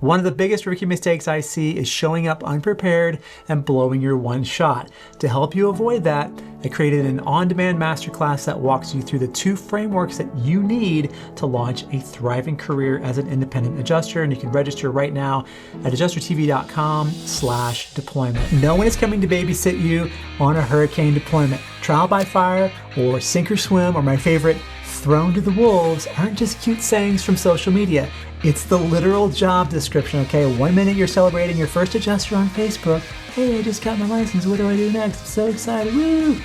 One of the biggest rookie mistakes I see is showing up unprepared and blowing your one shot. To help you avoid that, I created an on-demand masterclass that walks you through the 2 frameworks that you need to launch a thriving career as an independent adjuster. And you can register right now at adjustertv.com/deployment. No one is coming to babysit you on a hurricane deployment. Trial by fire or sink or swim, or my favorite, thrown to the wolves, aren't just cute sayings from social media. It's the literal job description, okay? 1 minute you're celebrating your first adjuster on Facebook. Hey, I just got my license. What do I do next? I'm so excited. Woo!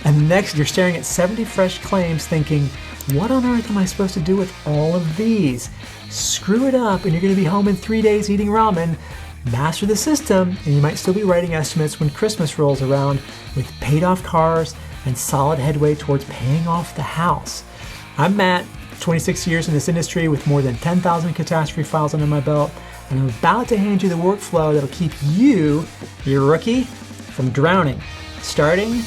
And the next, you're staring at 70 fresh claims thinking, what on earth am I supposed to do with all of these? Screw it up and you're going to be home in 3 days eating ramen. Master the system and you might still be writing estimates when Christmas rolls around with paid off cars and solid headway towards paying off the house. I'm Matt, 26 years in this industry with more than 10,000 catastrophe files under my belt, and I'm about to hand you the workflow that'll keep you, your rookie, from drowning. Starting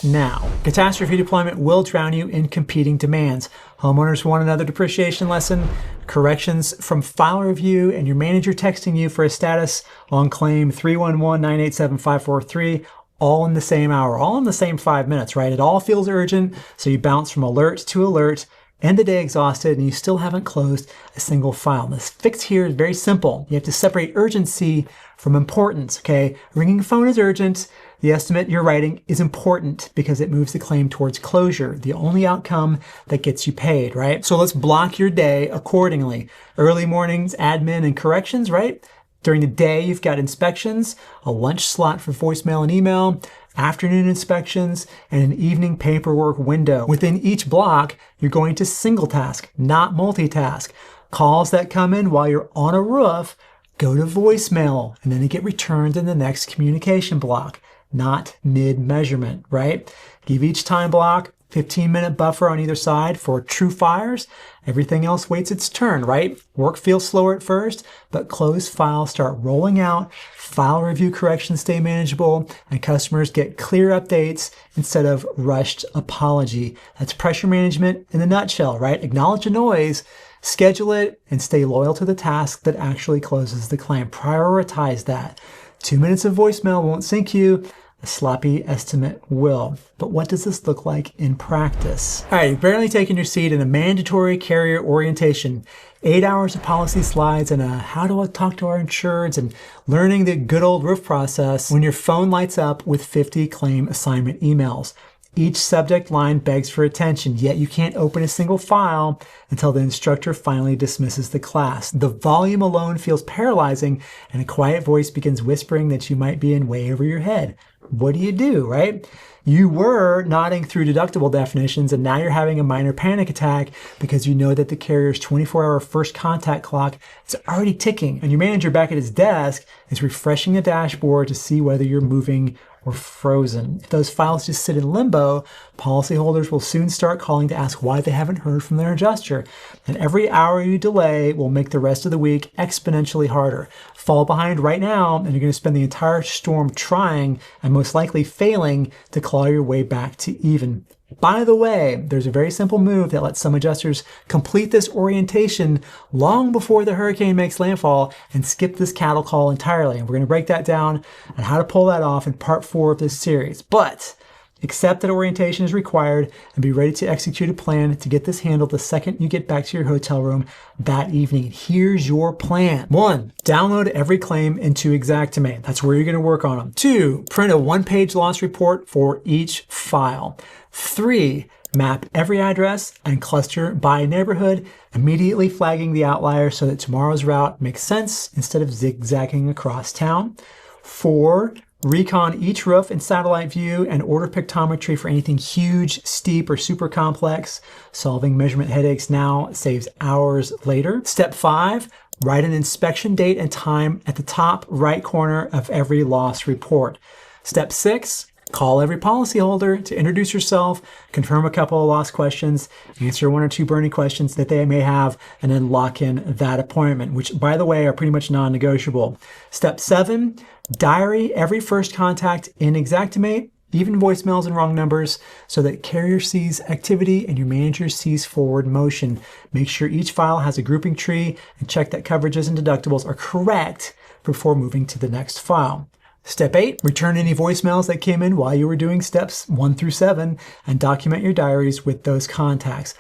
now. Catastrophe deployment will drown you in competing demands. Homeowners want another depreciation lesson, corrections from file review, and your manager texting you for a status on claim 311-987-543, all in the same hour, all in the same 5 minutes, right? It all feels urgent, so you bounce from alert to alert, end the day exhausted, and you still haven't closed a single file. This fix here is very simple. You have to separate urgency from importance, okay? Ringing phone is urgent. The estimate you're writing is important because it moves the claim towards closure, the only outcome that gets you paid, right? So let's block your day accordingly. Early mornings, admin, and corrections, right? During the day, you've got inspections, a lunch slot for voicemail and email, afternoon inspections, and an evening paperwork window. Within each block, you're going to single task, not multitask. Calls that come in while you're on a roof go to voicemail, and then they get returned in the next communication block, not mid-measurement, right? Give each time block 15-minute buffer on either side for true fires. Everything else waits its turn, right? Work feels slower at first, but closed files start rolling out, file review corrections stay manageable, and customers get clear updates instead of rushed apology. That's pressure management in a nutshell, right? Acknowledge the noise, schedule it, and stay loyal to the task that actually closes the claim. Prioritize that. 2 minutes of voicemail won't sink you. A sloppy estimate will. But what does this look like in practice? All right, you've barely taken your seat in a mandatory carrier orientation, 8 hours of policy slides and a how do I talk to our insureds and learning the good old roof process when your phone lights up with 50 claim assignment emails. Each subject line begs for attention, yet you can't open a single file until the instructor finally dismisses the class. The volume alone feels paralyzing, and a quiet voice begins whispering that you might be in way over your head. What do, right? You were nodding through deductible definitions, and now you're having a minor panic attack because you know that the carrier's 24-hour first contact clock is already ticking, and your manager back at his desk is refreshing the dashboard to see whether you're moving or frozen. If those files just sit in limbo, policyholders will soon start calling to ask why they haven't heard from their adjuster. And every hour you delay will make the rest of the week exponentially harder. Fall behind right now, and you're going to spend the entire storm trying and most likely failing to claw your way back to even. By the way, there's a very simple move that lets some adjusters complete this orientation long before the hurricane makes landfall and skip this cattle call entirely. And we're going to break that down and how to pull that off in part 4 of this series. But accept that orientation is required and be ready to execute a plan to get this handled the second you get back to your hotel room that evening. Here's your plan. 1, download every claim into Xactimate. That's where you're going to work on them. 2, print a 1-page loss report for each file. 3, map every address and cluster by neighborhood, immediately flagging the outlier so that tomorrow's route makes sense instead of zigzagging across town. 4, recon each roof in satellite view and order pictometry for anything huge, steep, or super complex. Solving measurement headaches now saves hours later. Step 5, write an inspection date and time at the top right corner of every loss report. Step 6, call every policyholder to introduce yourself, confirm a couple of loss questions, answer 1 or 2 burning questions that they may have, and then lock in that appointment, which, by the way, are pretty much non-negotiable. Step 7, diary every first contact in Xactimate even voicemails and wrong numbers, so that carrier sees activity and your manager sees forward motion. Make sure each file has a grouping tree and check that coverages and deductibles are correct before moving to the next file. Step 8, return any voicemails that came in while you were doing steps 1 through 7 and document your diaries with those contacts.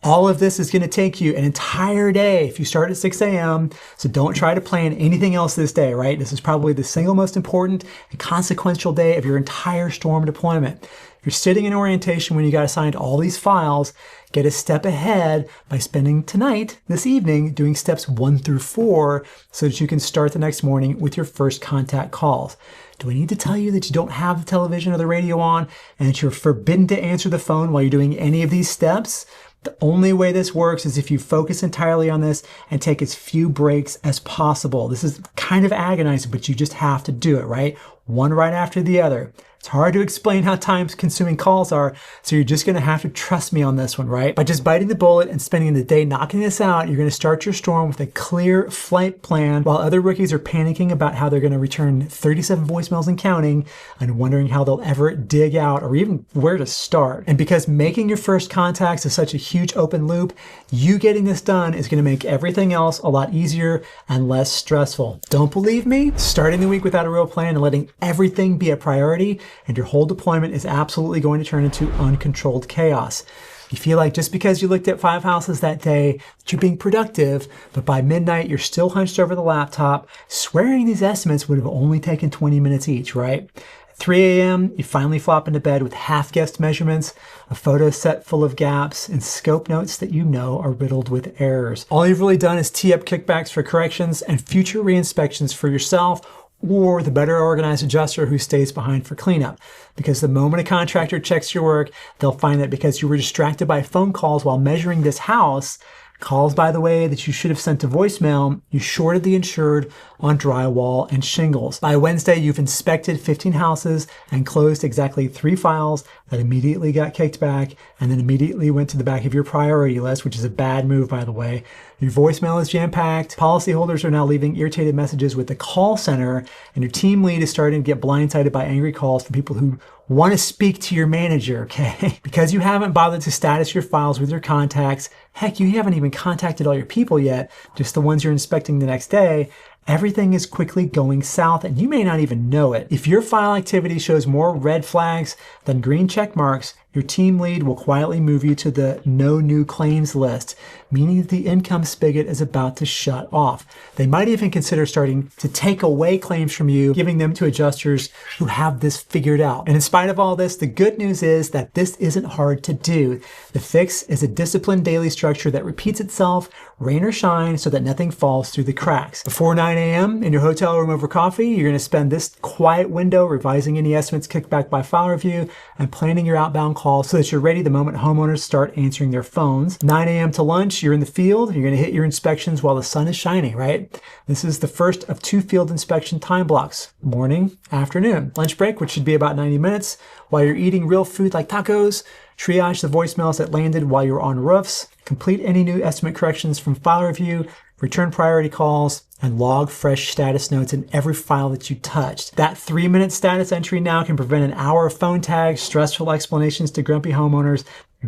All of this is going to take you an entire day if you start at 6 a.m. So don't try to plan anything else this day, right? This is probably the single most important and consequential day of your entire storm deployment. If you're sitting in orientation when you got assigned all these files, get a step ahead by spending tonight, this evening, doing steps 1 through 4 so that you can start the next morning with your first contact calls. Do I need to tell you that you don't have the television or the radio on and that you're forbidden to answer the phone while you're doing any of these steps? The only way this works is if you focus entirely on this and take as few breaks as possible. This is kind of agonizing, but you just have to do it, right? One right after the other. It's hard to explain how time-consuming calls are, so you're just going to have to trust me on this one, right? By just biting the bullet and spending the day knocking this out, you're going to start your storm with a clear flight plan while other rookies are panicking about how they're going to return 37 voicemails and counting and wondering how they'll ever dig out or even where to start. And because making your first contacts is such a huge open loop, you getting this done is going to make everything else a lot easier and less stressful. Don't believe me? Starting the week without a real plan and letting everything be a priority, and your whole deployment is absolutely going to turn into uncontrolled chaos. You feel like just because you looked at 5 houses that day, that you're being productive, but by midnight, you're still hunched over the laptop, swearing these estimates would have only taken 20 minutes each, right? At 3 a.m., you finally flop into bed with half-guessed measurements, a photo set full of gaps, and scope notes that you know are riddled with errors. All you've really done is tee up kickbacks for corrections and future re-inspections for yourself, or the better organized adjuster who stays behind for cleanup. Because the moment a contractor checks your work, they'll find that because you were distracted by phone calls while measuring this house, calls, by the way, that you should have sent to voicemail, you shorted the insured on drywall and shingles. By Wednesday, you've inspected 15 houses and closed exactly 3 files that immediately got kicked back and then immediately went to the back of your priority list, which is a bad move, by the way. Your voicemail is jam-packed. Policyholders are now leaving irritated messages with the call center, and your team lead is starting to get blindsided by angry calls from people who want to speak to your manager, okay? Because you haven't bothered to status your files with your contacts, heck, you haven't even contacted all your people yet, just the ones you're inspecting the next day, everything is quickly going south and you may not even know it. If your file activity shows more red flags than green check marks, your team lead will quietly move you to the no new claims list, meaning that the income spigot is about to shut off. They might even consider starting to take away claims from you, giving them to adjusters who have this figured out. And in spite of all this, the good news is that this isn't hard to do. The fix is a disciplined daily structure that repeats itself, rain or shine, so that nothing falls through the cracks. Before 9 a.m. in your hotel room over coffee, you're going to spend this quiet window revising any estimates kicked back by file review and planning your outbound calls so that you're ready the moment homeowners start answering their phones. 9 a.m. to lunch, you're in the field. You're going to hit your inspections while the sun is shining, right? This is the first of 2 field inspection time blocks, morning, afternoon. Lunch break, which should be about 90 minutes. While you're eating real food like tacos, triage the voicemails that landed while you were on roofs, complete any new estimate corrections from file review, return priority calls, and log fresh status notes in every file that you touched. That 3-minute status entry now can prevent an hour of phone tags, stressful explanations to grumpy homeowners,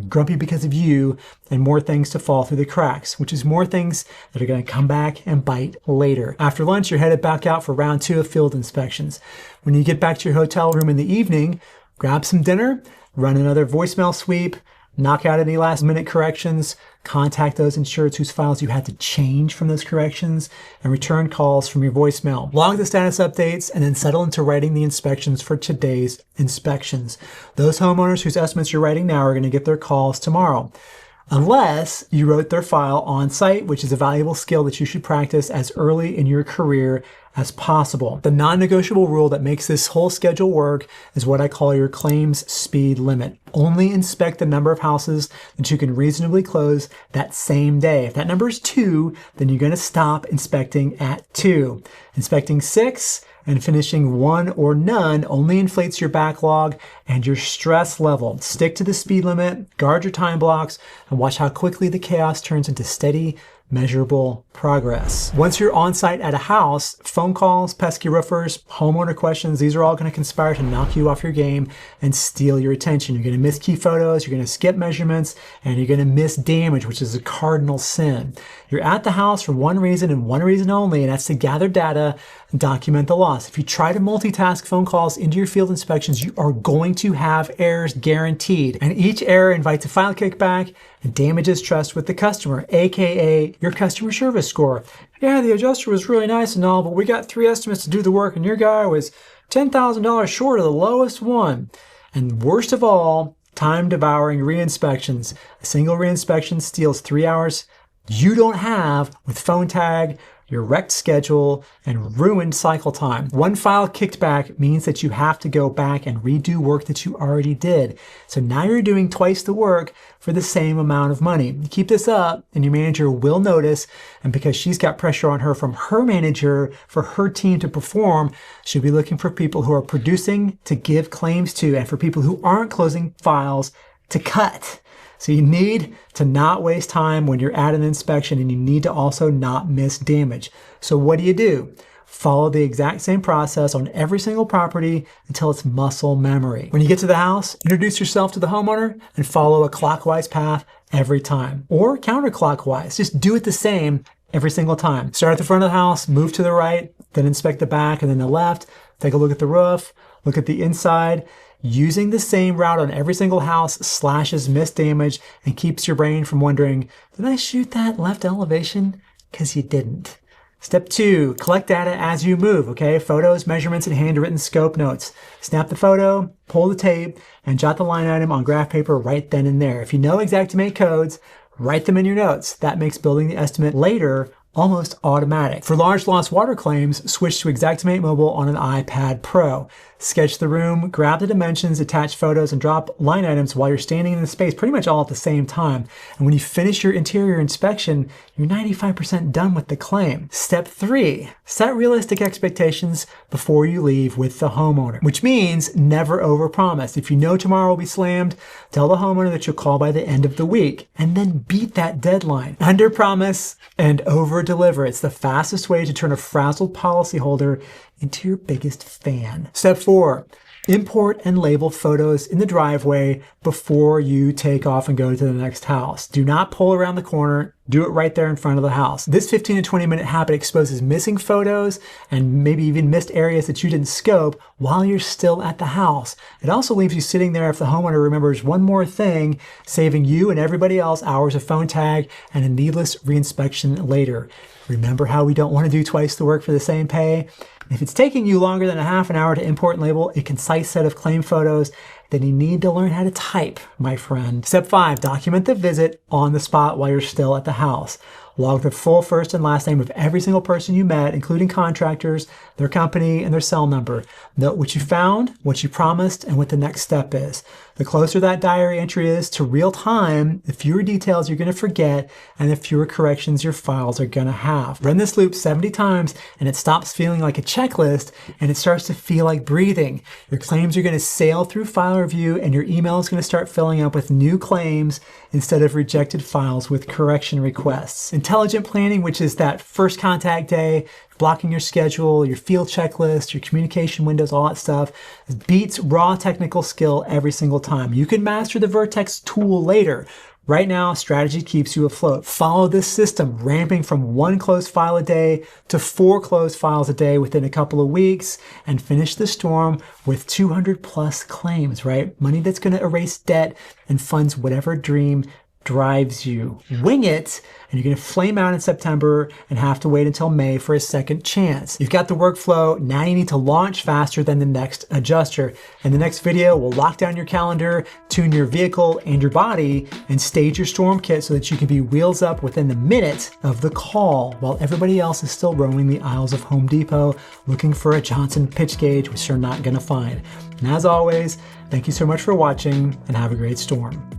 grumpy because of you, and more things to fall through the cracks, which is more things that are going to come back and bite later. After lunch, you're headed back out for round 2 of field inspections. When you get back to your hotel room in the evening, grab some dinner, run another voicemail sweep, knock out any last-minute corrections, contact those insureds whose files you had to change from those corrections, and return calls from your voicemail. Log the status updates, and then settle into writing the inspections for today's inspections. Those homeowners whose estimates you're writing now are going to get their calls tomorrow. Unless you wrote their file on site, which is a valuable skill that you should practice as early in your career as possible. The non-negotiable rule that makes this whole schedule work is what I call your claims speed limit. Only inspect the number of houses that you can reasonably close that same day. If that number is 2, then you're going to stop inspecting at 2. Inspecting 6 and finishing 1 or none only inflates your backlog and your stress level. Stick to the speed limit, guard your time blocks, and watch how quickly the chaos turns into steady, measurable progress. Once you're on site at a house, phone calls, pesky roofers, homeowner questions, these are all going to conspire to knock you off your game and steal your attention. You're going to miss key photos, you're going to skip measurements, and you're going to miss damage, which is a cardinal sin. You're at the house for one reason and one reason only, and that's to gather data and document the loss. If you try to multitask phone calls into your field inspections, you are going to have errors guaranteed. And each error invites a file kickback and damages trust with the customer, aka your customer service score. Yeah, the adjuster was really nice and all, but we got 3 estimates to do the work and your guy was $10,000 short of the lowest one. And worst of all, time-devouring re-inspections. A single re-inspection steals 3 hours you don't have with phone tag, your wrecked schedule, and ruined cycle time. One file kicked back means that you have to go back and redo work that you already did. So now you're doing twice the work for the same amount of money. You keep this up and your manager will notice, and because she's got pressure on her from her manager for her team to perform, she'll be looking for people who are producing to give claims to, and for people who aren't closing files to cut. So you need to not waste time when you're at an inspection, and you need to also not miss damage. So what do? Follow the exact same process on every single property until it's muscle memory. When you get to the house, introduce yourself to the homeowner and follow a clockwise path every time, or counterclockwise. Just do it the same every single time. Start at the front of the house, move to the right, then inspect the back and then the left, take a look at the roof, look at the inside. Using the same route on every single house slashes missed damage and keeps your brain from wondering, did I shoot that left elevation? Because you didn't. Step 2, collect data as you move, okay? Photos, measurements, and handwritten scope notes. Snap the photo, pull the tape, and jot the line item on graph paper right then and there. If you know Xactimate codes, write them in your notes. That makes building the estimate later almost automatic. For large loss water claims, switch to Xactimate Mobile on an iPad Pro. Sketch the room, grab the dimensions, attach photos, and drop line items while you're standing in the space pretty much all at the same time. And when you finish your interior inspection, you're 95% done with the claim. Step 3, set realistic expectations before you leave with the homeowner, which means never overpromise. If you know tomorrow will be slammed, tell the homeowner that you'll call by the end of the week, and then beat that deadline. Underpromise and over-deliver. It's the fastest way to turn a frazzled policyholder into your biggest fan. Step 4, import and label photos in the driveway before you take off and go to the next house. Do not pull around the corner. Do it right there in front of the house. This 15 to 20 minute habit exposes missing photos and maybe even missed areas that you didn't scope while you're still at the house. It also leaves you sitting there if the homeowner remembers one more thing, saving you and everybody else hours of phone tag and a needless reinspection later. Remember how we don't want to do twice the work for the same pay? If it's taking you longer than a half an hour to import and label a concise set of claim photos, then you need to learn how to type, my friend. Step 5, document the visit on the spot while you're still at the house. Log the full first and last name of every single person you met, including contractors, their company, and their cell number. Note what you found, what you promised, and what the next step is. The closer that diary entry is to real time, the fewer details you're going to forget and the fewer corrections your files are going to have. Run this loop 70 times and it stops feeling like a checklist and it starts to feel like breathing. Your claims are going to sail through file review and your email is going to start filling up with new claims instead of rejected files with correction requests. Intelligent planning, which is that first contact day, blocking your schedule, your field checklist, your communication windows, all that stuff, beats raw technical skill every single time. You can master the Vertex tool later. Right now, strategy keeps you afloat. Follow this system, ramping from 1 closed file a day to 4 closed files a day within a couple of weeks, and finish the storm with 200 plus claims, right? Money that's going to erase debt and funds whatever dream drives you. Wing it, and you're going to flame out in September and have to wait until May for a second chance. You've got the workflow. Now you need to launch faster than the next adjuster. In the next video, we'll lock down your calendar, tune your vehicle and your body, and stage your storm kit so that you can be wheels up within the minute of the call while everybody else is still roaming the aisles of Home Depot looking for a Johnson pitch gauge, which you're not going to find. And as always, thank you so much for watching and have a great storm.